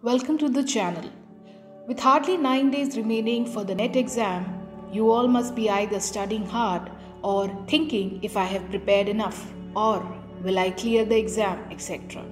Welcome to the channel. With hardly 9 days remaining for the NET exam, you all must be either studying hard or thinking if I have prepared enough or will I clear the exam, etc.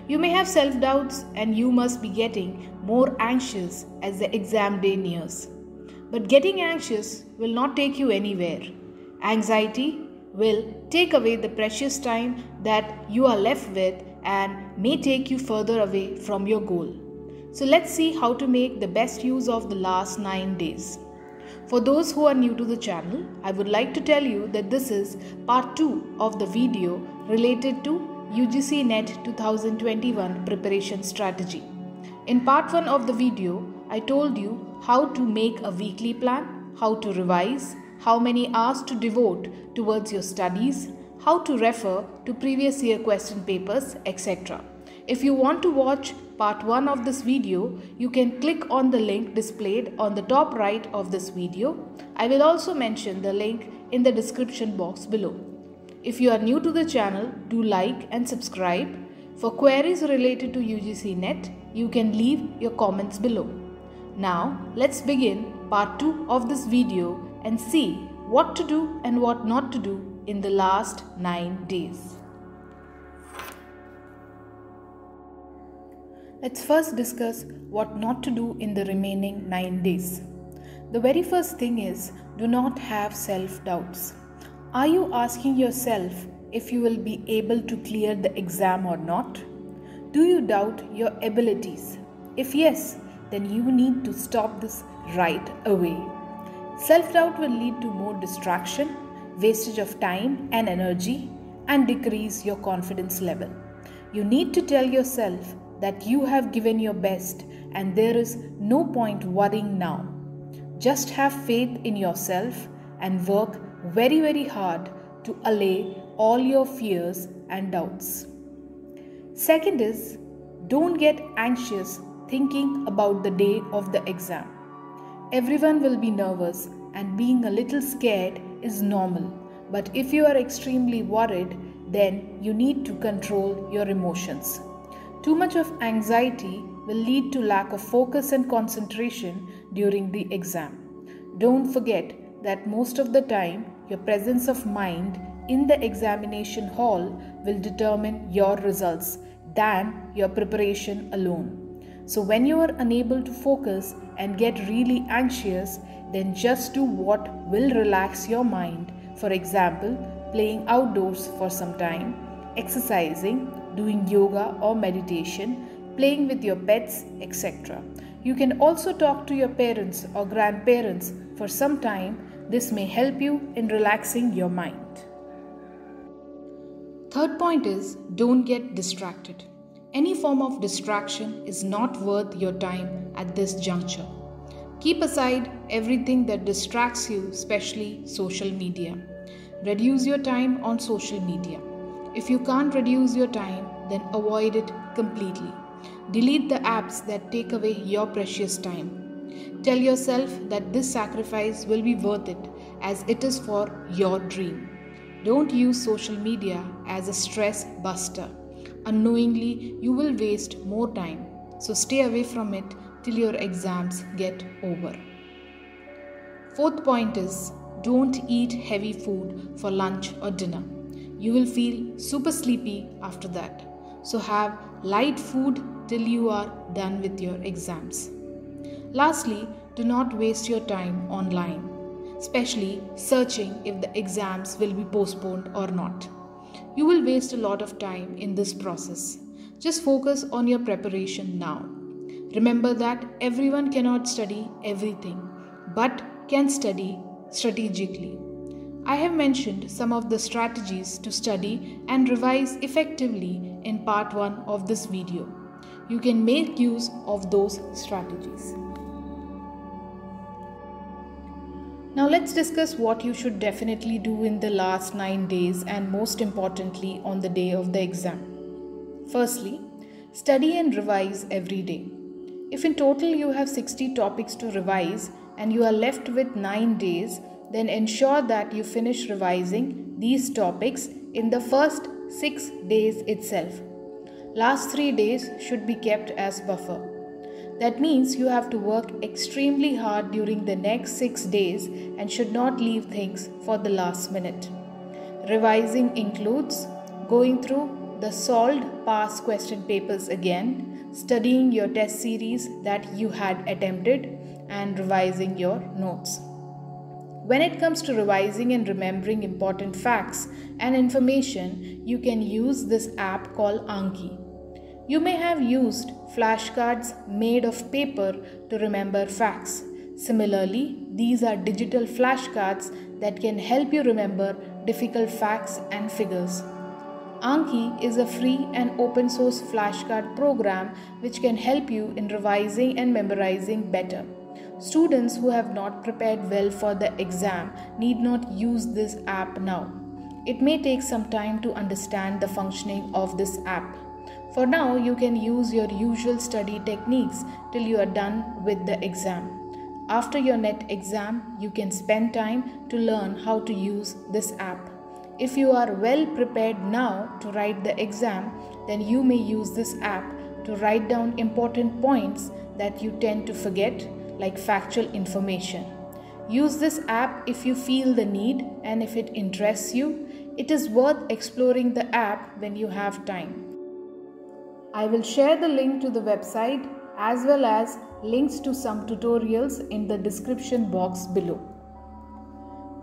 You may have self-doubts and you must be getting more anxious as the exam day nears. But getting anxious will not take you anywhere. Anxiety will take away the precious time that you are left with and may take you further away from your goal. So let's see how to make the best use of the last 9 days. For those who are new to the channel, I would like to tell you that this is part 2 of the video related to UGC NET 2021 preparation strategy. In part 1 of the video, I told you how to make a weekly plan, how to revise, how many hours to devote towards your studies, how to refer to previous year question papers, etc. If you want to watch part 1 of this video, you can click on the link displayed on the top right of this video. I will also mention the link in the description box below. If you are new to the channel, do like and subscribe. For queries related to UGC NET, you can leave your comments below. Now, let's begin part 2 of this video and see what to do and what not to do in the last 9 days. Let's first discuss what not to do in the remaining 9 days. The very first thing is, do not have self-doubts. Are you asking yourself if you will be able to clear the exam or not? Do you doubt your abilities? If yes, then you need to stop this right away. Self-doubt will lead to more distraction, wastage of time and energy, and decrease your confidence level. You need to tell yourself that you have given your best and there is no point worrying now. Just have faith in yourself and work very hard to allay all your fears and doubts. Second is, don't get anxious thinking about the day of the exam. Everyone will be nervous and being a little scared is normal. But if you are extremely worried, then you need to control your emotions. Too much of anxiety will lead to lack of focus and concentration during the exam. Don't forget that most of the time, your presence of mind in the examination hall will determine your results than your preparation alone. So when you are unable to focus and get really anxious, then just do what will relax your mind. For example, playing outdoors for some time, exercising, doing yoga or meditation, playing with your pets, etc. You can also talk to your parents or grandparents for some time. This may help you in relaxing your mind. Third point is, don't get distracted. Any form of distraction is not worth your time at this juncture. Keep aside everything that distracts you, especially social media. Reduce your time on social media. If you can't reduce your time, then avoid it completely. Delete the apps that take away your precious time. Tell yourself that this sacrifice will be worth it as it is for your dream. Don't use social media as a stress buster. Unknowingly, you will waste more time. So stay away from it till your exams get over. Fourth point is, don't eat heavy food for lunch or dinner. You will feel super sleepy after that. So have light food till you are done with your exams. Lastly, do not waste your time online, especially searching if the exams will be postponed or not. You will waste a lot of time in this process. Just focus on your preparation now. Remember that everyone cannot study everything, but can study strategically. I have mentioned some of the strategies to study and revise effectively in part 1 of this video. You can make use of those strategies. Now let's discuss what you should definitely do in the last 9 days and most importantly on the day of the exam. Firstly, study and revise every day. If in total you have 60 topics to revise and you are left with 9 days, then ensure that you finish revising these topics in the first 6 days itself. Last 3 days should be kept as buffer. That means you have to work extremely hard during the next 6 days and should not leave things for the last minute. Revising includes going through the solved past question papers again, studying your test series that you had attempted, and revising your notes. When it comes to revising and remembering important facts and information, you can use this app called Anki. You may have used flashcards made of paper to remember facts. Similarly, these are digital flashcards that can help you remember difficult facts and figures. Anki is a free and open source flashcard program which can help you in revising and memorizing better. Students who have not prepared well for the exam need not use this app now. It may take some time to understand the functioning of this app. For now, you can use your usual study techniques till you are done with the exam. After your NET exam, you can spend time to learn how to use this app. If you are well prepared now to write the exam, then you may use this app to write down important points that you tend to forget, like factual information. Use this app if you feel the need and if it interests you. It is worth exploring the app when you have time. I will share the link to the website as well as links to some tutorials in the description box below.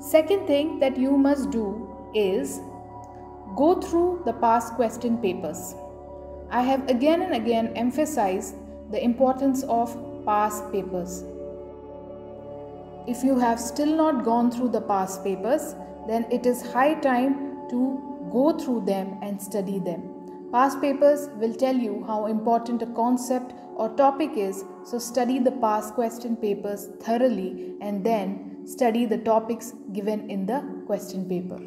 Second thing that you must do is go through the past question papers. I have again and again emphasized the importance of past papers. If you have still not gone through the past papers, then it is high time to go through them and study them. Past papers will tell you how important a concept or topic is, so study the past question papers thoroughly and then study the topics given in the question paper.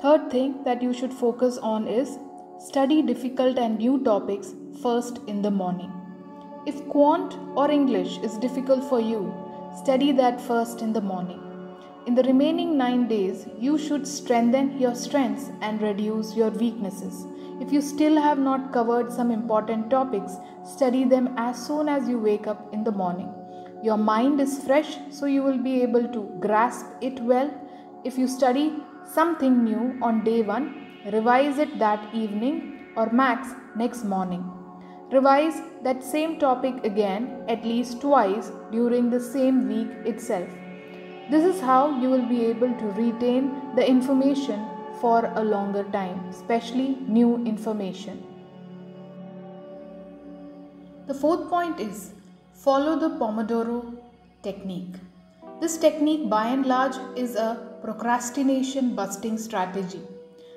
Third thing that you should focus on is study difficult and new topics first in the morning. If quant or English is difficult for you, study that first in the morning. In the remaining 9 days, you should strengthen your strengths and reduce your weaknesses. If you still have not covered some important topics, study them as soon as you wake up in the morning. Your mind is fresh, so you will be able to grasp it well. If you study something new on day 1, revise it that evening or max next morning. Revise that same topic again at least twice during the same week itself. This is how you will be able to retain the information for a longer time, especially new information. The fourth point is follow the Pomodoro technique. This technique by and large is a procrastination busting strategy.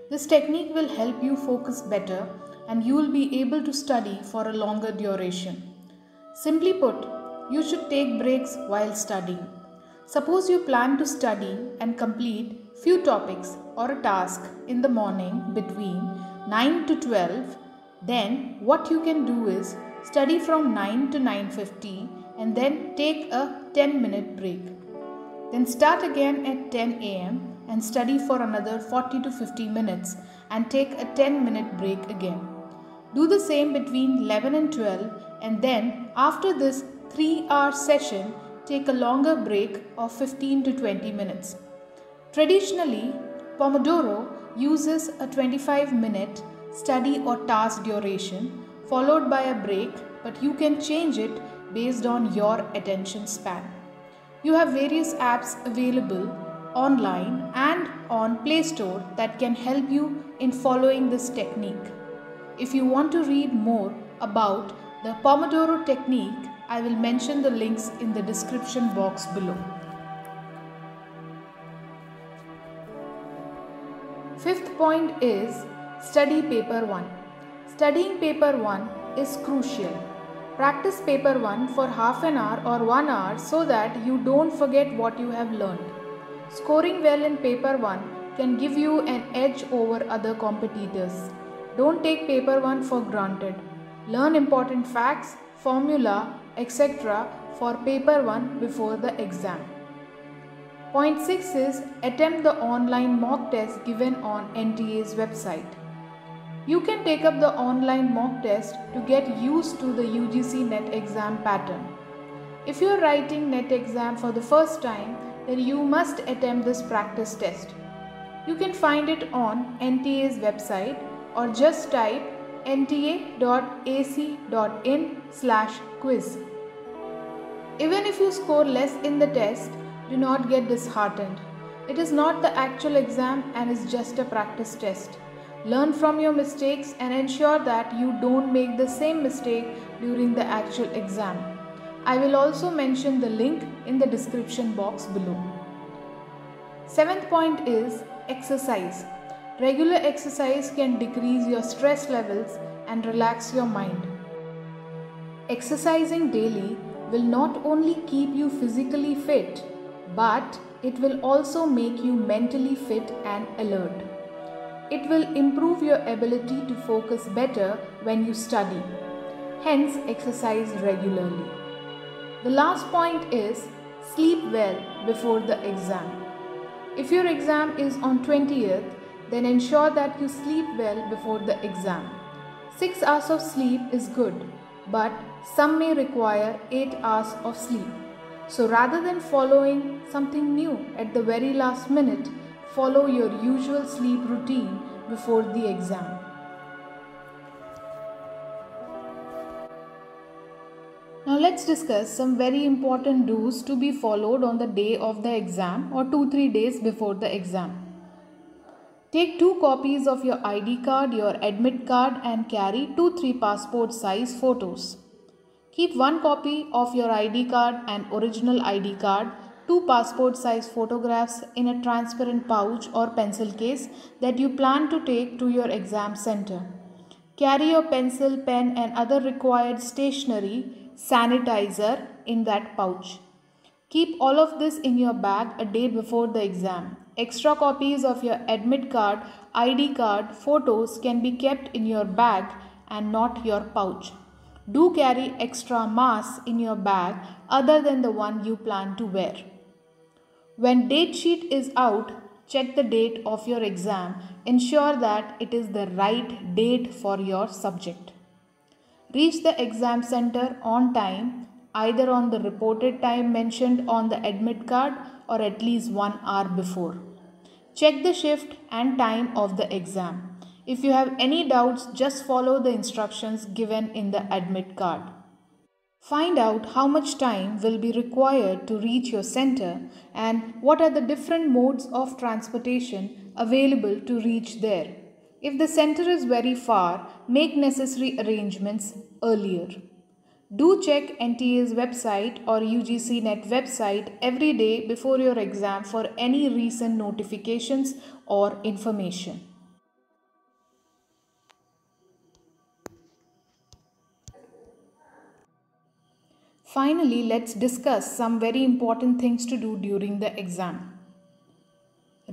This technique will help you focus better and you will be able to study for a longer duration. Simply put, you should take breaks while studying. Suppose you plan to study and complete few topics or a task in the morning between 9 to 12, then what you can do is study from 9 to 9:50 and then take a 10-minute break. Then start again at 10 a.m. and study for another 40 to 50 minutes and take a 10-minute break again. Do the same between 11 and 12 and then after this 3-hour session, take a longer break of 15 to 20 minutes. Traditionally, Pomodoro uses a 25-minute study or task duration followed by a break, but you can change it based on your attention span. You have various apps available online and on Play Store that can help you in following this technique. If you want to read more about the Pomodoro technique, I will mention the links in the description box below. Fifth point is study paper 1. Studying paper 1 is crucial. Practice paper 1 for half an hour or 1 hour so that you don't forget what you have learned. Scoring well in paper 1 can give you an edge over other competitors. Don't take paper 1 for granted. Learn important facts, formula, etc. for paper 1 before the exam. Point 6 is attempt the online mock test given on NTA's website. You can take up the online mock test to get used to the UGC NET exam pattern. If you are writing NET exam for the first time, then you must attempt this practice test. You can find it on NTA's website or just type nta.ac.in/quiz. Even if you score less in the test, do not get disheartened. It is not the actual exam and is just a practice test. Learn from your mistakes and ensure that you don't make the same mistake during the actual exam. I will also mention the link in the description box below. 7th point is exercise. Regular exercise can decrease your stress levels and relax your mind. Exercising daily will not only keep you physically fit, but it will also make you mentally fit and alert. It will improve your ability to focus better when you study. Hence, exercise regularly. The last point is sleep well before the exam. If your exam is on 20th, then ensure that you sleep well before the exam. 6 hours of sleep is good, but some may require 8 hours of sleep. So rather than following something new at the very last minute, follow your usual sleep routine before the exam. Now let's discuss some very important do's to be followed on the day of the exam or 2-3 days before the exam. Take 2 copies of your ID card, your admit card and carry 2-3 passport size photos. Keep 1 copy of your ID card and original ID card, 2 passport size photographs in a transparent pouch or pencil case that you plan to take to your exam center. Carry your pencil, pen and other required stationery, sanitizer in that pouch. Keep all of this in your bag a day before the exam. Extra copies of your admit card, ID card, photos can be kept in your bag and not your pouch. Do carry extra masks in your bag other than the one you plan to wear. When date sheet is out, check the date of your exam. Ensure that it is the right date for your subject. Reach the exam center on time, either on the reported time mentioned on the admit card or at least 1 hour before. Check the shift and time of the exam. If you have any doubts, just follow the instructions given in the admit card. Find out how much time will be required to reach your center and what are the different modes of transportation available to reach there. If the center is very far, make necessary arrangements earlier. Do check NTA's website or UGC NET website every day before your exam for any recent notifications or information. Finally, let's discuss some very important things to do during the exam.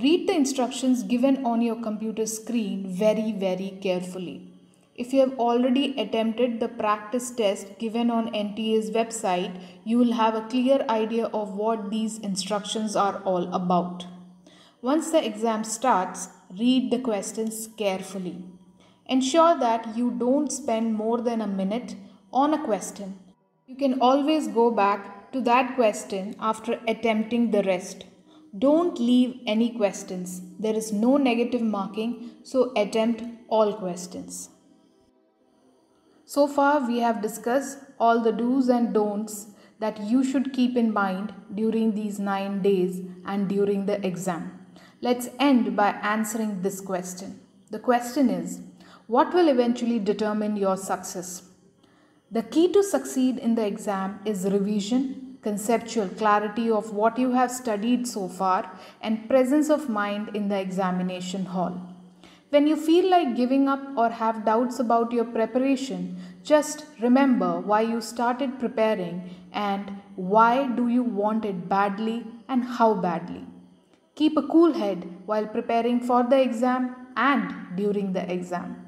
Read the instructions given on your computer screen very carefully. If you have already attempted the practice test given on NTA's website, you will have a clear idea of what these instructions are all about. Once the exam starts, read the questions carefully. Ensure that you don't spend more than a minute on a question. You can always go back to that question after attempting the rest. Don't leave any questions. There is no negative marking, so attempt all questions. So far, we have discussed all the do's and don'ts that you should keep in mind during these 9 days and during the exam. Let's end by answering this question. The question is, what will eventually determine your success? The key to succeed in the exam is revision, conceptual clarity of what you have studied so far, and presence of mind in the examination hall. When you feel like giving up or have doubts about your preparation, just remember why you started preparing and why do you want it badly and how badly. Keep a cool head while preparing for the exam and during the exam.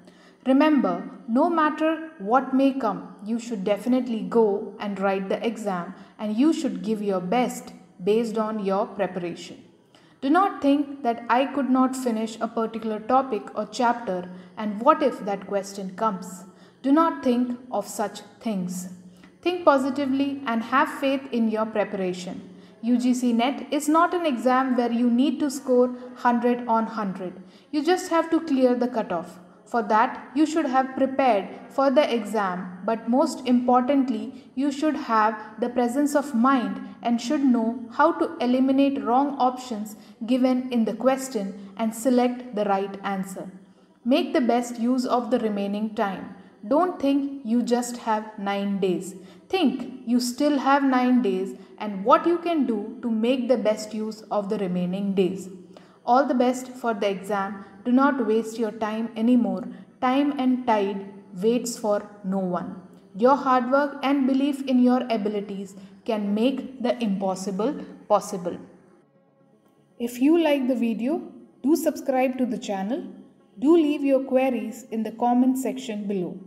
Remember, no matter what may come, you should definitely go and write the exam and you should give your best based on your preparation. Do not think that I could not finish a particular topic or chapter, and what if that question comes? Do not think of such things. Think positively and have faith in your preparation. UGC NET is not an exam where you need to score 100 on 100. You just have to clear the cutoff. For that, you should have prepared for the exam, but most importantly, you should have the presence of mind and should know how to eliminate wrong options given in the question and select the right answer. Make the best use of the remaining time. Don't think you just have 9 days. Think you still have 9 days and what you can do to make the best use of the remaining days. All the best for the exam. Do not waste your time anymore. Time and tide waits for no one. Your hard work and belief in your abilities can make the impossible possible. If you like the video, do subscribe to the channel. Do leave your queries in the comment section below.